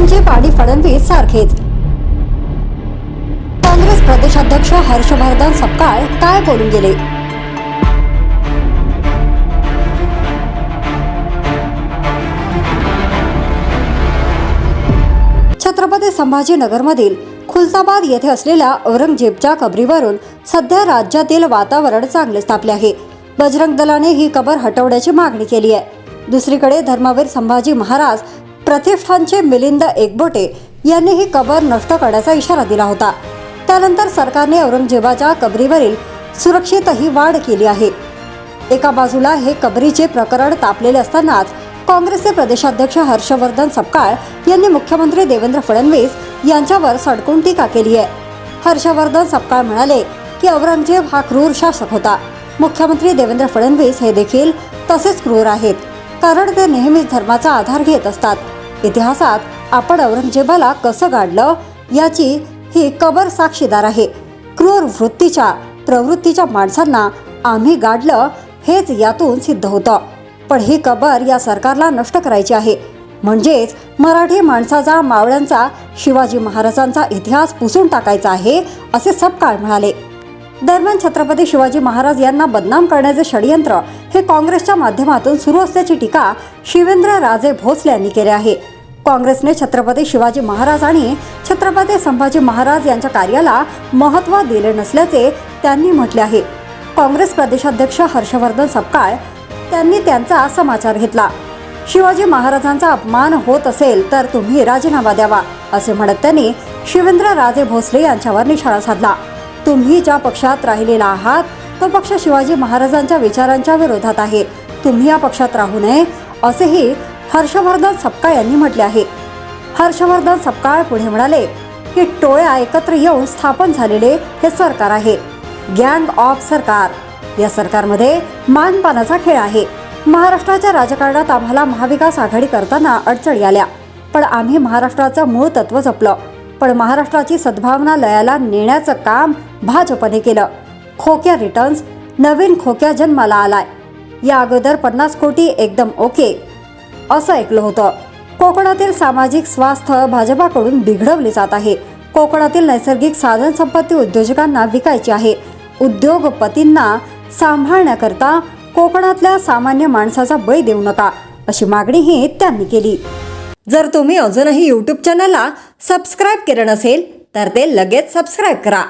औरंगजेब आणि फडणवीस सारखेच। काँग्रेस प्रदेशाध्यक्ष हर्षवर्धन सपकाळ काय बोलून गेले? छत्रपती संभाजीनगरमधील खुलताबाद येथे असलेल्या औरंगजेबच्या कबरीवरून सध्या राज्यातील वातावरण चांगले तापले आहे। बजरंग दलाने ही कबर हटवण्याची मागणी केली आहे। दुसरीकडे धर्मवीर संभाजी महाराज प्रतिष्ठानचे मिलिंद एकबोटे यांनी ही कबर नष्ट करण्याचा इशारा दिला होता। त्यानंतर सरकारने औरंगजेबाच्या कबरीवरील सुरक्षेतही वाढ केली आहे। एका बाजूला हे कबरीचे प्रकरण तापलेले असतानाच काँग्रेसचे प्रदेशाध्यक्ष हर्षवर्धन सपकाळ यांनी मुख्यमंत्री देवेंद्र फडणवीस यांच्यावर सडकून टीका केली आहे। हर्षवर्धन सपकाळ म्हणाले की औरंगजेब हा क्रूर शासक होता। मुख्यमंत्री देवेंद्र फडणवीस हे देखील तसेच क्रूर आहेत, कारण ते नेहमीच धर्माचा आधार घेत असतात। इतिहासात आपण औरंगजेबाला कसं गाडलं याची ही कबर साक्षीदार आहे। क्रूर प्रवृत्तीच्या माणसांना आम्ही गाडलं हेच यातून सिद्ध होतं। पण ही कबर या सरकारला नष्ट करायची आहे, म्हणजेच मराठी माणसाचा, मावळ्यांचा, शिवाजी महाराजांचा इतिहास पुसून टाकायचा आहे, असे सपकाळ म्हणाले। दरम्यान छत्रपती शिवाजी महाराज यांना बदनाम करण्याचे षडयंत्र हे काँग्रेसच्या माध्यमातून सुरू असल्याची टीका शिवेंद्रराजे भोसले यांनी केली आहे। काँग्रेसने छत्रपती शिवाजी महाराज आणि छत्रपती संभाजी महाराज यांच्या कार्याला महत्त्व दिले नसल्याचे त्यांनी म्हटले आहे। काँग्रेस प्रदेशाध्यक्ष हर्षवर्धन सपकाळ त्यांनी त्यांचा समाचार घेतला। शिवाजी महाराजांचा अपमान होत असेल तर तुम्ही राजीनामा द्यावा, असे म्हणत त्यांनी शिवेंद्रराजे भोसले यांच्यावर निशाणा साधला। तुम्ही ज्या पक्षात राहिलेला आहात तो पक्ष शिवाजी महाराजांच्या विचारांच्या विरोधात आहे। तुम्ही या पक्षात राहू नये, असेही हर्षवर्धन सपकाळ यांनी म्हटले आहे। हर्षवर्धन सपकाळ पुढे म्हणाले की टोळ्या एकत्र येऊन स्थापन झालेले हे सरकार आहे, गँग ऑफ सरकार। या सरकारमध्ये मानपानाचा खेळ आहे। महाराष्ट्राच्या राजकारणात आम्हाला महाविकास आघाडी करताना अडचणी आल्या, पण आम्ही महाराष्ट्राचं मूळ तत्व जपलं। पण महाराष्ट्राची सद्भावना लयाला नेण्याचं काम भाजपने केलं। खोक्या रिटर्न्स, नवीन खोक्या जन्माला आलाय। या अगोदर 50 कोटी एकदम ओके असं ऐकलं होतं। कोकणातील सामाजिक स्वास्थ्य भाजपाकडून बिघडवले जात आहे। कोकणातील नैसर्गिक साधन संपत्ती उद्योजकांना विकायची आहे। उद्योगपतींना सांभाळण्याकरता कोकणातल्या सामान्य माणसाचा बळी देऊ नका, अशी मागणीही त्यांनी केली। जर तुम्ही अजूनही YouTube चॅनलला सबस्क्राईब केलं नसेल तर ते लगेच सबस्क्राईब करा।